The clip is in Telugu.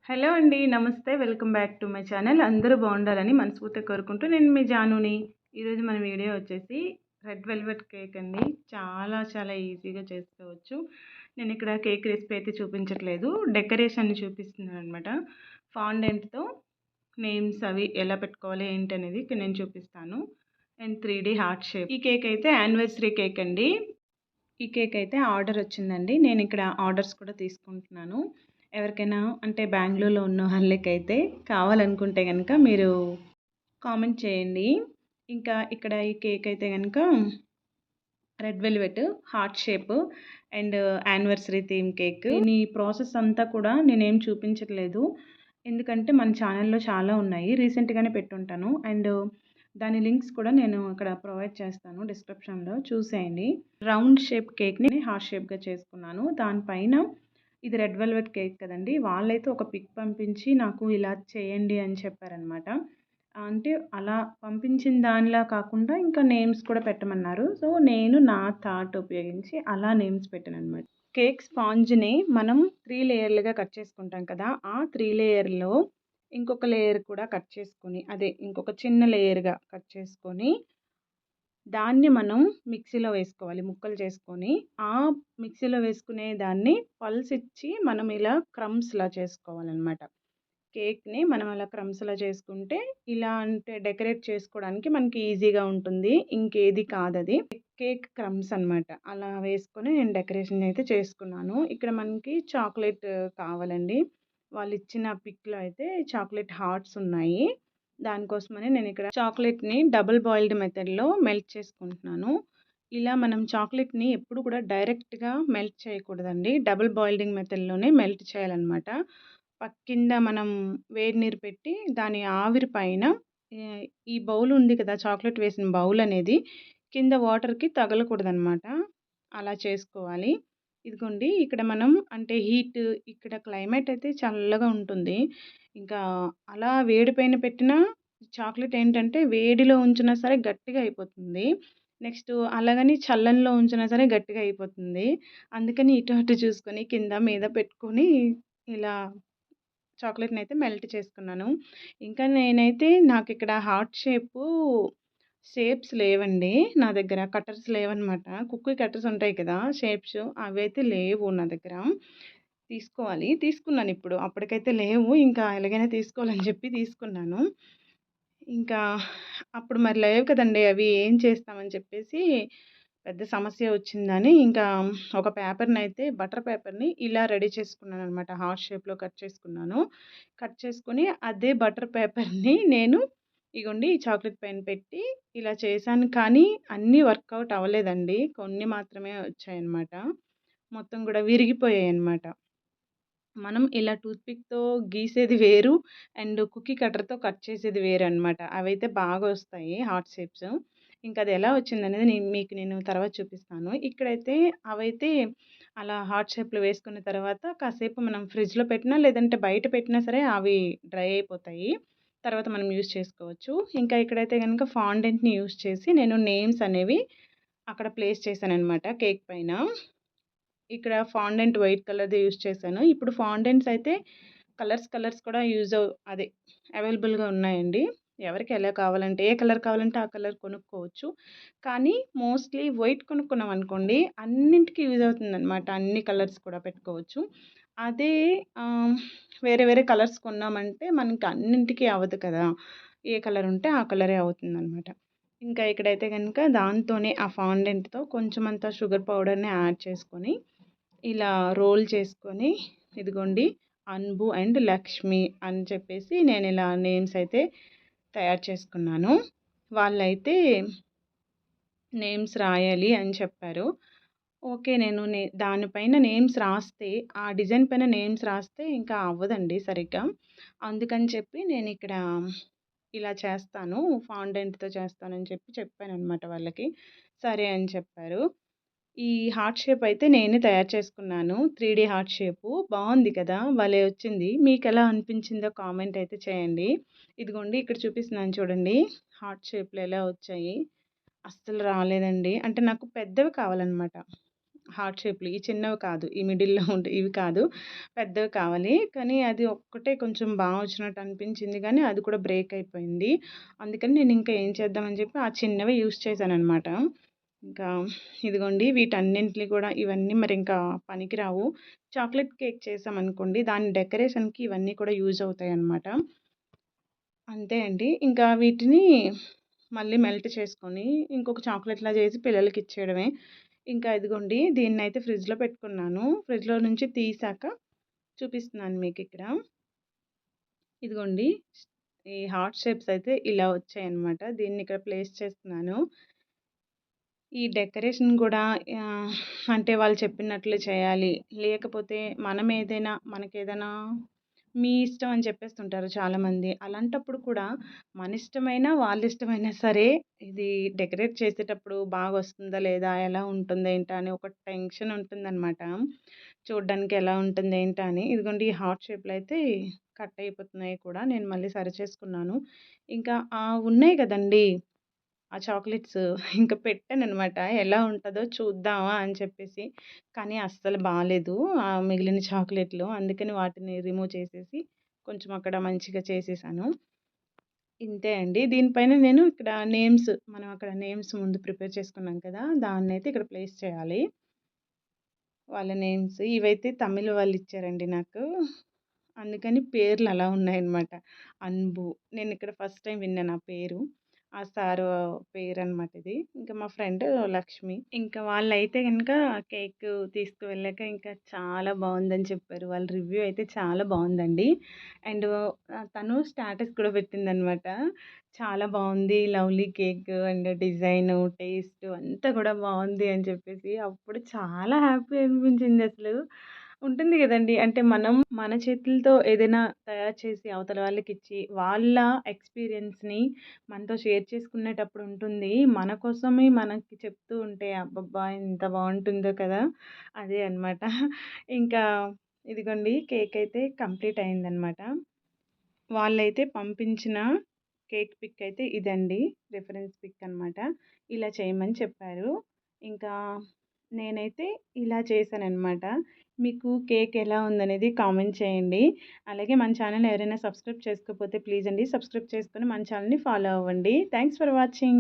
హలో అండి. నమస్తే. Welcome back to my channel. అందరూ బాగుండాలని మనస్ఫూర్తిగా కోరుకుంటూ నేను మీ జానుని. ఈరోజు మన వీడియో వచ్చేసి రెడ్ వెల్వెట్ కేక్ అండి. చాలా ఈజీగా చేసుకోవచ్చు. నేను ఇక్కడ కేక్ రెసిపీ అయితే చూపించట్లేదు. డెకరేషన్ చూపిస్తున్నాను అనమాట. ఫాండెంట్తో నేమ్స్ అవి ఎలా పెట్టుకోవాలి ఏంటనేది ఇక్కడ నేను చూపిస్తాను. And 3D heart shape. ఈ కేక్ అయితే యానివర్సరీ కేక్ అండి. ఈ కేక్ అయితే ఆర్డర్ వచ్చిందండి. నేను ఇక్కడ ఆర్డర్స్ కూడా తీసుకుంటున్నాను. ఎవరికైనా అంటే బెంగుళూరులో ఉన్న వాళ్ళకైతే కావాలనుకుంటే కనుక మీరు కామెంట్ చేయండి. ఇంకా ఇక్కడ ఈ కేక్ అయితే కనుక red velvet heart shape and anniversary theme cake. దీని ప్రాసెస్ అంతా కూడా నేనేం చూపించట్లేదు. ఎందుకంటే మన ఛానల్లో చాలా ఉన్నాయి. రీసెంట్గానే పెట్టుంటాను. అండ్ దాని లింక్స్ కూడా నేను ఇక్కడ ప్రొవైడ్ చేస్తాను డిస్క్రిప్షన్లో, చూసేయండి. రౌండ్ షేప్ కేక్ని హార్ట్ షేప్గా చేసుకున్నాను. దానిపైన ఇది రెడ్ వెల్వెట్ కేక్ కదండి, వాళ్ళైతే ఒక పిక్ పంపించి నాకు ఇలా చేయండి అని చెప్పారనమాట. అంటే అలా పంపించిన దానిలా కాకుండా ఇంకా నేమ్స్ కూడా పెట్టమన్నారు. సో నేను నా థాట్ ఉపయోగించి అలా నేమ్స్ పెట్టాను అనమాట. కేక్ స్పాంజ్ని మనం 3 లేయర్లుగా కట్ చేసుకుంటాం కదా, ఆ 3 లేయర్లో ఇంకొక లేయర్ కూడా కట్ చేసుకొని, అదే ఇంకొక చిన్న లేయర్గా కట్ చేసుకొని దాన్ని మనం మిక్సీలో వేసుకోవాలి. ముక్కలు చేసుకొని ఆ మిక్సీలో వేసుకునే దాన్ని పల్స్ ఇచ్చి మనం ఇలా క్రమ్స్లా చేసుకోవాలన్నమాట. కేక్ని మనం అలా క్రమ్స్లా చేసుకుంటే ఇలా అంటే డెకరేట్ చేసుకోవడానికి మనకి ఈజీగా ఉంటుంది. ఇంకేది కాదది. కేక్ క్రమ్స్ అనమాట. అలా వేసుకొని నేను డెకరేషన్ అయితే చేసుకున్నాను. ఇక్కడ మనకి చాక్లెట్ కావాలండి. వాళ్ళు ఇచ్చిన పిక్లో అయితే చాక్లెట్ హార్ట్స్ ఉన్నాయి. దానికోసమని నేను ఇక్కడ చాక్లెట్ని డబుల్ బాయిల్డ్ మెథడ్లో మెల్ట్ చేసుకుంటున్నాను. ఇలా మనం చాక్లెట్ని ఎప్పుడు కూడా డైరెక్ట్గా మెల్ట్ చేయకూడదండి. డబుల్ బాయిల్డింగ్ మెథడ్లోనే మెల్ట్ చేయాలన్నమాట. కింద మనం వేడి నీరు పెట్టి దాని ఆవిరి పైన ఈ బౌల్ ఉంది కదా, చాక్లెట్ వేసిన బౌల్ అనేది కింద వాటర్కి తగలకూడదనమాట. అలా చేసుకోవాలి. ఇదిగోండి ఇక్కడ మనం అంటే హీట్, ఇక్కడ క్లైమేట్ అయితే చల్లగా ఉంటుంది. ఇంకా అలా వేడి పైన పెట్టిన చాక్లెట్ ఏంటంటే వేడిలో ఉంచినా సరే గట్టిగా అయిపోతుంది. నెక్స్ట్ అలాగని చల్లంలో ఉంచినా సరే గట్టిగా అయిపోతుంది. అందుకని ఇటు అటు చూసుకొని కింద మీద పెట్టుకొని ఇలా చాక్లెట్‌ని అయితే మెల్ట్ చేసుకున్నాను. ఇంకా నేనైతే నాకిక్కడ హార్ట్ షేప్స్ లేవండి నా దగ్గర. కట్టర్స్ లేవనమాట. కుక్కీ కట్టర్స్ ఉంటాయి కదా, షేప్స్ అవైతే లేవు నా దగ్గర. తీసుకున్నానిప్పుడు. అప్పటికైతే లేవు. ఇంకా ఎలాగైనా తీసుకోవాలని చెప్పి తీసుకున్నాను. ఇంకా అప్పుడు మరి లేవు కదండీ! అవి ఏం చేస్తామని చెప్పేసి పెద్ద సమస్య వచ్చిందని ఇంకా ఒక పేపర్‌నైతే బటర్ పేపర్‌ని ఇలా రెడీ చేసుకున్నాననమాట. హార్ట్ షేప్‌లో కట్ చేసుకున్నాను. కట్ చేసుకొని అదే బటర్ పేపర్‌ని నేను ఇగోండి ఈ చాక్లెట్ పైన పెట్టి ఇలా చేశాను. కానీ అన్నీ వర్కౌట్ అవ్వలేదండి. కొన్ని మాత్రమే వచ్చాయన్నమాట. మొత్తం కూడా విరిగిపోయాయన్నమాట. మనం ఇలా టూత్‌పిక్‌తో గీసేది వేరు అండ్ కుకీ కట్టర్‌తో కట్ చేసేది వేరనమాట. అవైతే బాగా వస్తాయి హార్ట్ షేప్స్. ఇంకా అది ఎలా వచ్చిందనేది మీకు నేను తర్వాత చూపిస్తాను. ఇక్కడైతే అవైతే అలా హార్ట్ షేప్‌లో వేసుకున్న తర్వాత కాసేపు మనం ఫ్రిడ్జ్‌లో పెట్టినా లేదంటే బయట పెట్టినా సరే అవి డ్రై అయిపోతాయి. తర్వాత మనం యూజ్ చేసుకోవచ్చు. ఇంకా ఇక్కడైతే గనుక ఫాండెంట్‌ని యూజ్ చేసి నేను నేమ్స్ అనేవి అక్కడ ప్లేస్ చేశాననమాట కేక్ పైన. ఇక్కడ ఫాండెంట్ వైట్ కలర్‌ది యూజ్ చేశాను. ఇప్పుడు ఫాండెంట్స్ అయితే కలర్స్ కూడా అదే అవైలబుల్‌గా ఉన్నాయండి. ఎవరికి ఎలా కావాలంటే ఏ కలర్ కావాలంటే ఆ కలర్ కొనుక్కోవచ్చు. కానీ మోస్ట్‌లీ వైట్ కొనుక్కున్నామనుకోండి అన్నింటికి యూజ్ అవుతుందనమాట. అన్ని కలర్స్ కూడా పెట్టుకోవచ్చు. అదే ఆహ్, వేరే కలర్స్ కొన్నామంటే మనకి అన్నింటికి అవ్వదు కదా, ఏ కలర్ ఉంటే ఆ కలరే అవుతుందనమాట. ఇంకా ఇక్కడైతే గనుక దాంతోనే ఆ ఫాండెంట్‌తో కొంచెమంతా షుగర్ పౌడర్‌ని యాడ్ చేసుకొని ఇలా రోల్ చేసుకొని ఇదిగోండి అన్బు అండ్ లక్ష్మి అని చెప్పేసి నేను ఇలా నేమ్స్ అయితే తయారు చేసుకున్నాను. వాళ్ళైతే నేమ్స్ రాయాలి అని చెప్పారు. ఓకే. నేను దానిపైన నేమ్స్ రాస్తే ఆ డిజైన్ పైన నేమ్స్ రాస్తే ఇంకా అవ్వదండి సరిగ్గా. అందుకని చెప్పి నేనిక్కడ ఇలా చేస్తాను, ఫాండెంట్‌తో చేస్తానని చెప్పాననమాట వాళ్ళకి. సరే అని చెప్పారు. ఈ హార్ట్ షేప్ అయితే నేనే తయారు చేసుకున్నాను. 3D heart shape. బావుంది కదా, భలే వచ్చింది. మీకెలా అనిపించిందో కామెంట్ అయితే చేయండి. ఇదిగోండి ఇక్కడ చూపిస్తున్నాను చూడండి, హార్ట్ షేప్‌లో ఎలా వచ్చాయి. అస్సలు రాలేదండి. అంటే నాకు పెద్దవి కావాలనమాట. హార్ట్ షేప్‌లో ఈ చిన్నవి కాదు. ఈ మిడిల్‌లో ఉండే ఇవి కాదు. పెద్దవి కావాలి. కానీ అది ఒక్కటే కొంచెం వచ్చినట్టు అనిపించింది గానీ, అది కూడా బ్రేక్ అయిపోయింది. అందుకని నేను ఇంకా ఏం చేద్దామని చెప్పి ఆ చిన్నవే యూజ్ చేశాననమాట. ఇంకా ఇదిగోండి వీటన్నింటిని కూడా ఇవన్నీ మరింకా పనికిరావు. చాక్లెట్ కేక్ చేశామనుకోండి, దాని డెకరేషన్‌కి ఇవన్నీ కూడా యూజ్ అవుతాయన్నమాట. అంతే అండి. ఇంకా వీటిని మళ్ళీ మెల్ట్ చేసుకొని, ఇంకొక చాక్లెట్‌లా చేసి పిల్లలకిచ్చేయడమే. ఇంకా ఇదిగోండి దీన్నైతే ఫ్రిడ్జ్‌లో పెట్టుకున్నాను. ఫ్రిడ్జ్‌లో నుంచి తీశాక చూపిస్తున్నాను మీకిక్కడ. ఇదిగోండి ఈ హార్ట్ షేప్స్ అయితే ఇలా వచ్చాయన్నమాట. దీన్నిక్కడ ప్లేస్ చేస్తున్నాను. ఈ డెకరేషన్ గూడా అంటే వాళ్ళు చెప్పినట్లు చేయాలి. లేకపోతే మనకేదైనా మీ ఇష్టం అని చెప్పేస్తుంటారు చాలామంది. అలాంటప్పుడు కూడా మనిష్టమైనా, వాళ్ళిష్టమైనా సరే ఇది డెకరేట్ చేసేటప్పుడు బాగొస్తుందా లేదా? ఎలా ఉంటుందా ఏంటా? అని ఒక టెన్షన్ ఉంటుందనమాట. చూడ్డానికి ఎలా ఉంటుంది ఏంటా అని. ఇదిగోండి ఈ హార్ట్ షేప్‌లో అయితే కట్ అయిపోతున్నాయి కూడా. నేను మళ్ళీ సరిచేసుకున్నాను. ఇంకా ఉన్నాయి గదండీ! ఆ చాక్లెట్స్ ఇంక పెట్టాననమాట. ఎలా ఉంటదో చూద్దామా అని చెప్పేసి. కానీ అస్సలు బాలేదు. మిగిలిన చాక్లెట్‌లు. అందుకని వాటిని రిమూవ్ చేసేసి కొంచెం అక్కడ మంచిగా చేసేసాను. ఇంతే అండి. దీనిపైన నేను ఇక్కడ మనం అక్కడ నేమ్స్ ముందు ప్రిపేర్ చేసుకున్నాం కదా! దాన్నైతే ఇక్కడ ప్లేస్ చేయాలి. వాళ్ళ నేమ్స్. ఇవైతే తమిళ్ వాళ్ళిచ్చారండి నాకు. అందుకని పేర్లు అలా ఉన్నాయన్నమాట. అన్బు. నేనిక్కడ ఫస్ట్ టైమ్ విన్నాను ఆ పేరు. ఆ సారు పేరనమాట ఇది. ఇంకా మా ఫ్రెండ్ లక్ష్మి. ఇంకా వాళ్ళైతే గనక కేకు తీసుకువెళ్ళాక ఇంకా చాలా బావుందని చెప్పారు. వాళ్ళ రివ్యూ అయితే చాలా బావుందండి. అండ్ తను స్టేటస్ కూడా పెట్టిందనమాట. చాలా బావుంది. Lovely cake and design, taste అంతా కూడా బావుంది అని చెప్పేసి. అప్పుడు చాలా హ్యాపీ అనిపించిందసలు. ఉంటుంది గదండీ! అంటే మనం మన చేతులతో ఏదైనా తయారు చేసి అవతల వాళ్ళకిచ్చి, వాళ్ళ ఎక్స్‌పీరియన్స్‌ని మనతో షేర్ చేసుకునేటప్పుడు ఉంటుంది. మన కోసమే మనకి చెప్తూ ఉంటే అబ్బబ్బా! ఎంత బావుంటుందో కదా! అదే అన్నమాట. ఇంకా ఇదిగోండి కేక్ అయితే కంప్లీట్ అయిందనమాట. వాళ్ళైతే పంపించిన కేక్ పిక్ అయితే ఇదండి. రిఫరెన్స్ పిక్ అనమాట. ఇలా చేయమని చెప్పారు. ఇంకా నేనైతే ఇలా చేశాననమాట. మీకు కేక్ ఎలా ఉందనేది కామెంట్ చేయండి. అలాగే మన ఛానెల్‌ని ఎవరైనా సబ్స్క్రైబ్ చేసుకోకపోతే ప్లీజ్ అండి సబ్స్క్రైబ్ చేసుకొని మన ఛానెల్‌ని ఫాలో అవ్వండి. Thanks for watching.